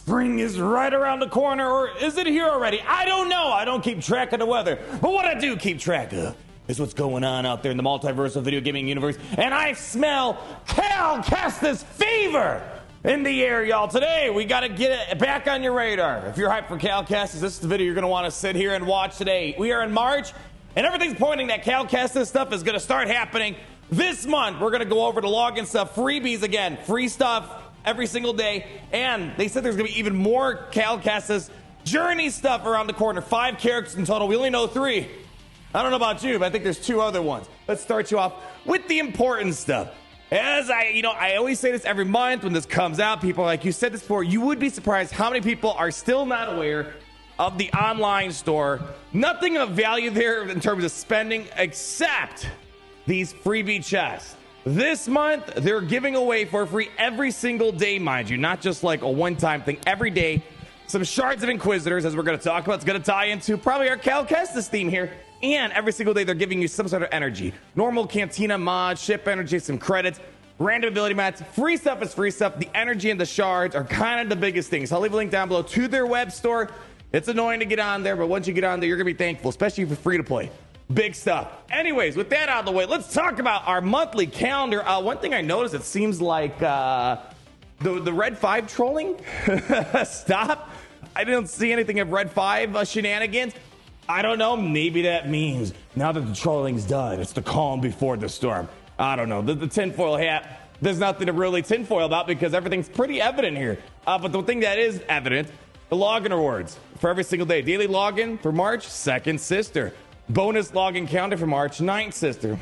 Spring is right around the corner, or is it here already? I don't know. I don't keep track of the weather. But what I do keep track of is what's going on out there in the multiversal video gaming universe. And I smell Cal Kestis fever in the air, y'all. Today, we got to get it back on your radar. If you're hyped for Cal Kestis, this is the video you're going to want to sit here and watch today. We are in March, and everything's pointing that Cal Kestis stuff is going to start happening this month. We're going to go over the login stuff, freebies again, free stuff every single day. And they said there's going to be even more Cal Kestis journey stuff around the corner. 5 characters in total. We only know 3. I don't know about you, but I think there's 2 other ones. Let's start you off with the important stuff. As I always say this every month when this comes out, people are like, you said this before, you would be surprised how many people are still not aware of the online store. Nothing of value there in terms of spending except these freebie chests. This month, they're giving away for free every single day, mind you, not just like a one-time thing. Every day, some shards of Inquisitors, as we're going to talk about. It's going to tie into probably our Cal Kestis theme here. And every single day, they're giving you some sort of energy. Normal Cantina mod, ship energy, some credits, random ability mats. Free stuff is free stuff. The energy and the shards are kind of the biggest things. I'll leave a link down below to their web store. It's annoying to get on there, but once you get on there, you're going to be thankful, especially if you're free to play. Big stuff. Anyways, with that out of the way, let's talk about our monthly calendar. One thing I noticed, it seems like the Red 5 trolling stop. I didn't see anything of Red 5 shenanigans. I don't know. Maybe that means now that the trolling's done, it's the calm before the storm. I don't know. The tinfoil hat, there's nothing to really tinfoil about because everything's pretty evident here. But the thing that is evident, the login rewards for every single day. Daily login for March, 2nd sister. Bonus login counter for March, 9th sister.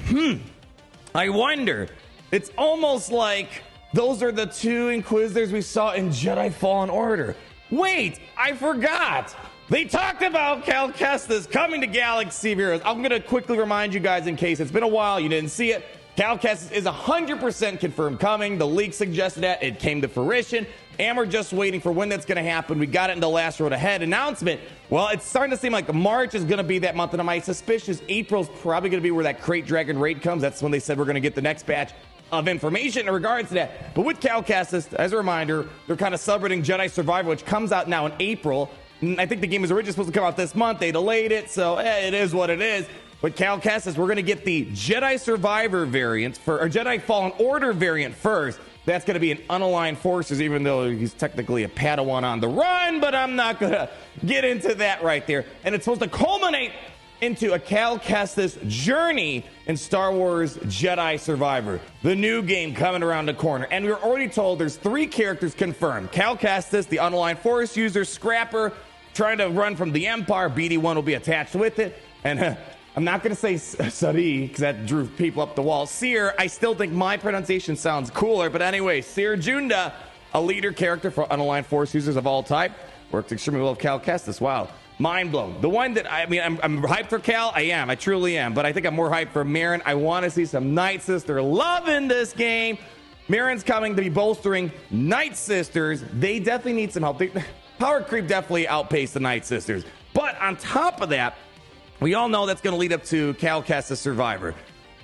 I wonder. It's almost like those are the 2 Inquisitors we saw in Jedi Fallen Order. Wait, I forgot. They talked about Cal Kestis coming to Galaxy of Heroes. I'm going to quickly remind you guys in case it's been a while, you didn't see it. Cal Kestis is 100% confirmed coming. The leak suggested that. It came to fruition. And we're just waiting for when that's going to happen. We got it in the last road ahead announcement. Well, it's starting to seem like March is going to be that month. And my suspicion is April's probably going to be where that Crate Dragon raid comes. That's when they said we're going to get the next batch of information in regards to that. But with Cal Kestis, as a reminder, they're kind of celebrating Jedi Survivor, which comes out now in April. I think the game was originally supposed to come out this month. They delayed it, so it is what it is. But Cal Kestis, we're going to get the Jedi Survivor variant, or Jedi Fallen Order variant first. That's going to be an unaligned forces, even though he's technically a Padawan on the run, but I'm not going to get into that right there. And it's supposed to culminate into a Cal Kestis journey in Star Wars Jedi Survivor, the new game coming around the corner. And we're already told there's 3 characters confirmed. Cal Kestis, the unaligned force user, Scrapper, trying to run from the Empire. BD1 will be attached with it. And I'm not going to say Sari, because that drew people up the wall. Seer, I still think my pronunciation sounds cooler. But anyway, Seer Junda, a leader character for unaligned force users of all type. Works extremely well with Cal Kestis. Wow. Mind blown. The one that, I'm hyped for Cal. I am. I truly am. But I think I'm more hyped for Marin. I want to see some Night Sister love in this game. Marin's coming to be bolstering Night Sisters. They definitely need some help. Power creep definitely outpaced the Night Sisters. But on top of that, we all know that's going to lead up to Cal Kestis Survivor.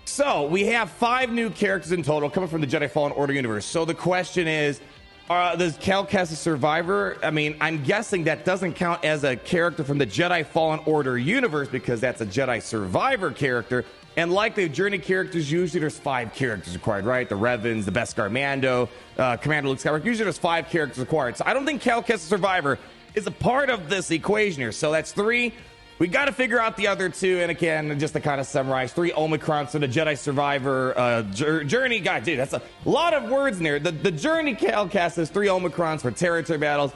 So we have 5 new characters in total coming from the Jedi Fallen Order universe. So the question is, does Cal Kestis Survivor, I'm guessing that doesn't count as a character from the Jedi Fallen Order universe because that's a Jedi Survivor character. And like the Journey characters, usually there's 5 characters required, right? The Revans, the Beskar Mando, Commander Luke Skywalker. Usually there's 5 characters required. So I don't think Cal Kestis Survivor is a part of this equation here. So that's 3. We got to figure out the other 2. And again, just to kind of summarize, 3 Omicrons for the Jedi Survivor Journey. God, dude, that's a lot of words in there. The Journey Cal Kestis, 3 Omicrons for territory battles.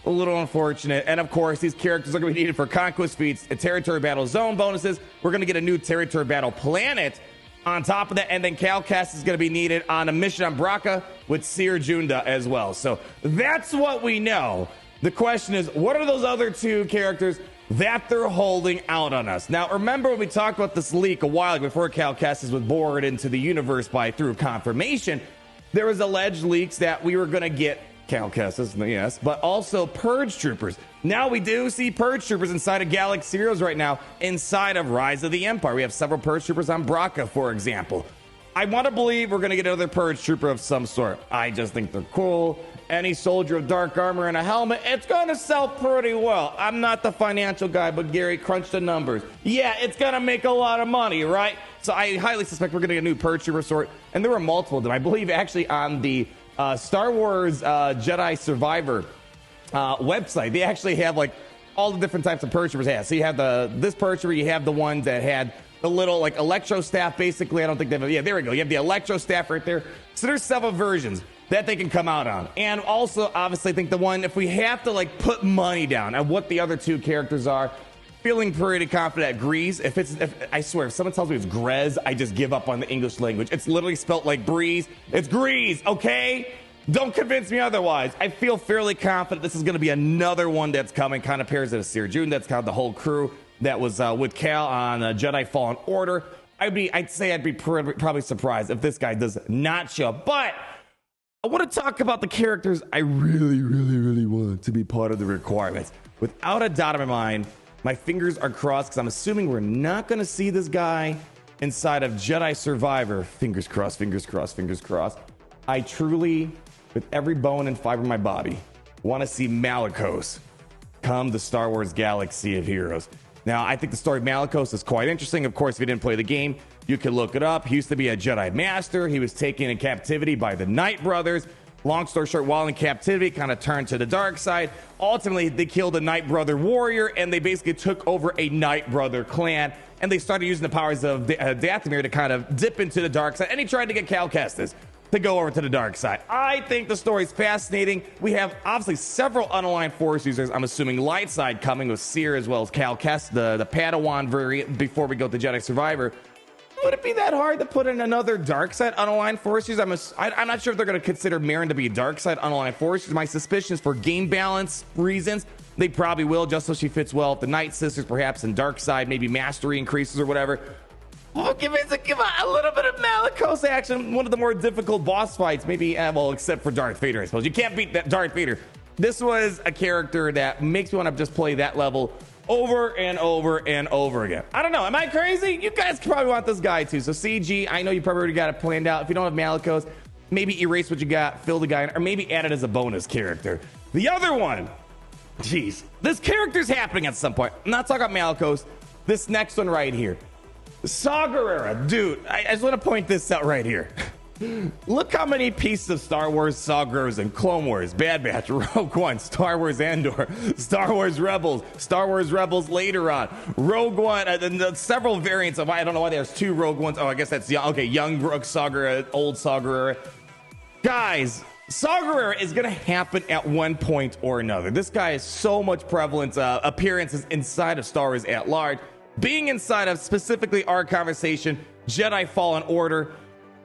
A little unfortunate. And of course, these characters are going to be needed for conquest feats and territory battle zone bonuses. We're going to get a new territory battle planet on top of that. And then Cal Kestis is going to be needed on a mission on Braca with Seer Junda as well. So that's what we know. The question is, what are those other 2 characters that they're holding out on us? Now, remember when we talked about this leak a while ago before Cal Kestis was bored into the universe through confirmation, there was alleged leaks that we were going to get Cal Kestis, yes, but also Purge Troopers. Now we do see Purge Troopers inside of Galaxy Heroes right now, inside of Rise of the Empire. We have several Purge Troopers on Braca, for example. I want to believe we're going to get another Purge Trooper of some sort. I just think they're cool. any soldier of dark armor and a helmet, it's gonna sell pretty well. I'm not the financial guy, but Gary, crunch the numbers. Yeah, it's gonna make a lot of money, right? So I highly suspect we're gonna get a new Purge Trooper sort, and there were multiple of them. I believe actually on the Star Wars Jedi Survivor website, they actually have like all the different types of Purge Troopers they have. So you have this Purge Trooper, you have the ones that had the little like electro staff, basically. I don't think they have, yeah, there we go. You have the electro staff right there. So there's several versions that they can come out on. And also, obviously, I think the one, if we have to like put money down on what the other two characters are, feeling pretty confident at Grease. If I swear, if someone tells me it's Grez, I just give up on the English language. It's literally spelt like breeze. It's Grease, okay? Don't convince me otherwise. I feel fairly confident this is going to be another one that's coming. Kind of pairs it to Sir That's kind of the whole crew that was with Cal on Jedi Fallen Order. I'd say I'd be probably surprised if this guy does not show up. But I want to talk about the characters I really, really, really want to be part of the requirements. Without a doubt in my mind, my fingers are crossed because I'm assuming we're not going to see this guy inside of Jedi Survivor. Fingers crossed, fingers crossed, fingers crossed. I truly, with every bone and fiber of my body, want to see Malachos come to Star Wars Galaxy of Heroes. Now, I think the story of Malachos is quite interesting. Of course, if you didn't play the game, you can look it up. He used to be a Jedi Master. He was taken in captivity by the Knight brothers. Long story short, while in captivity, kind of turned to the dark side. Ultimately, they killed a Knight brother warrior, and they basically took over a Knight brother clan, and they started using the powers of Dathomir to kind of dip into the dark side, and he tried to get Cal Kestis to go over to the dark side. I think the story's fascinating. We have obviously several unaligned Force users. I'm assuming light side coming with Seer as well as Cal Kestis, the Padawan variant before we go to Jedi Survivor. Would it be that hard to put in another dark side unaligned Force user? I'm not sure if they're going to consider Marin to be a dark side unaligned Force user. My suspicion is for game balance reasons. They probably will, just so she fits well with the Night Sisters, perhaps in dark side, maybe mastery increases or whatever. Oh, give a little bit of Malachos action. One of the more difficult boss fights, maybe, well, except for Darth Vader, I suppose. You can't beat that Darth Vader. This was a character that makes me want to just play that level over and over and over again. I don't know. Am I crazy? You guys probably want this guy too. So CG, I know you probably already got it planned out. If you don't have Malachos, maybe erase what you got, fill the guy in, or maybe add it as a bonus character. The other one, jeez, this character's happening at some point. I'm not talking about Malachos. This next one right here. Saw Gerrera, dude, I just want to point this out right here. Look how many pieces of Star Wars Saw Gerrera's in Clone Wars, Bad Batch, Rogue One, Star Wars Andor, Star Wars Rebels later on, Rogue One, and several variants of, I don't know why there's two Rogue Ones. Oh, I guess that's young. Okay, young Brooke Saw Gerrera, old Saw Gerrera. Guys, Saw Gerrera is going to happen at one point or another. This guy has so much prevalence, appearances inside of Star Wars at large. Being inside of specifically our conversation, Jedi Fallen Order,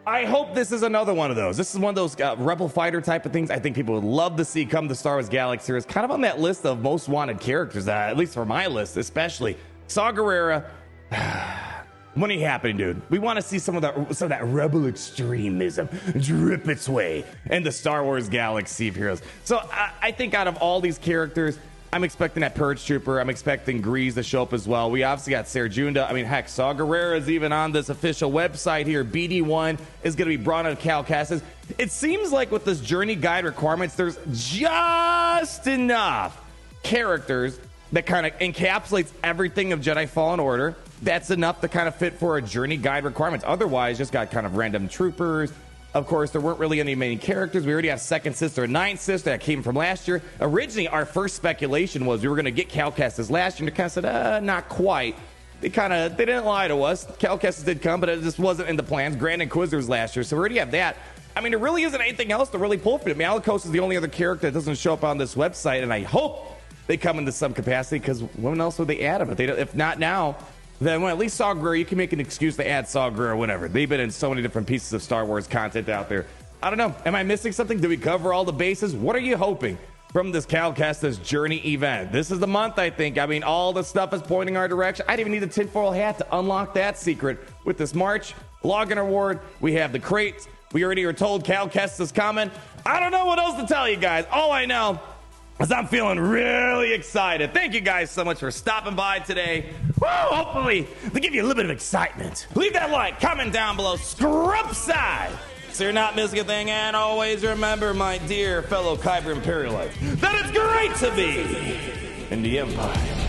I hope this is another one of those. This is one of those Rebel Fighter type of things I think people would love to see come to Star Wars Galaxy. It's kind of on that list of most wanted characters, at least for my list, especially. Saw Gerrera, when are you happening, dude? We want to see some of that Rebel extremism drip its way into Star Wars Galaxy of Heroes. So I think out of all these characters, I'm expecting that Purge Trooper. I'm expecting Grease to show up as well. We obviously got Ser Junda. I mean, heck, Saw Gerrera is even on this official website here. BD1 is going to be brought on Cal Kestis. It seems like with this journey guide requirements, there's just enough characters that kind of encapsulates everything of Jedi Fallen Order. That's enough to kind of fit for a journey guide requirements. Otherwise, just got kind of random troopers. Of course, there weren't really any main characters. We already have Second Sister and Ninth Sister that came from last year. Originally, our first speculation was we were going to get Cal Kestis last year, and they kind of said, not quite. They didn't lie to us. Cal Kestis did come, but it just wasn't in the plans. Grand Inquisitor was last year, so we already have that. I mean, there really isn't anything else to really pull from it. Malachos is the only other character that doesn't show up on this website, and I hope they come into some capacity, because when else would they add him? If not now, then when at least Saw Gerrera, you can make an excuse to add Saw Gerrera, whatever. They've been in so many different pieces of Star Wars content out there. I don't know. Am I missing something? Did we cover all the bases? What are you hoping from this Cal Kestis Journey event? This is the month, I think. I mean, all the stuff is pointing our direction. I didn't even need the tinfoil hat to unlock that secret. With this March login award, we have the crates. We already were told Cal Kestis is coming. I don't know what else to tell you guys. All I know is I'm feeling really excited. Thank you guys so much for stopping by today. Woo, hopefully, to give you a little bit of excitement. Leave that like, comment down below, scrub side. So you're not missing a thing, and always remember, my dear fellow Kyber Imperialites, that it's great to be in the Empire.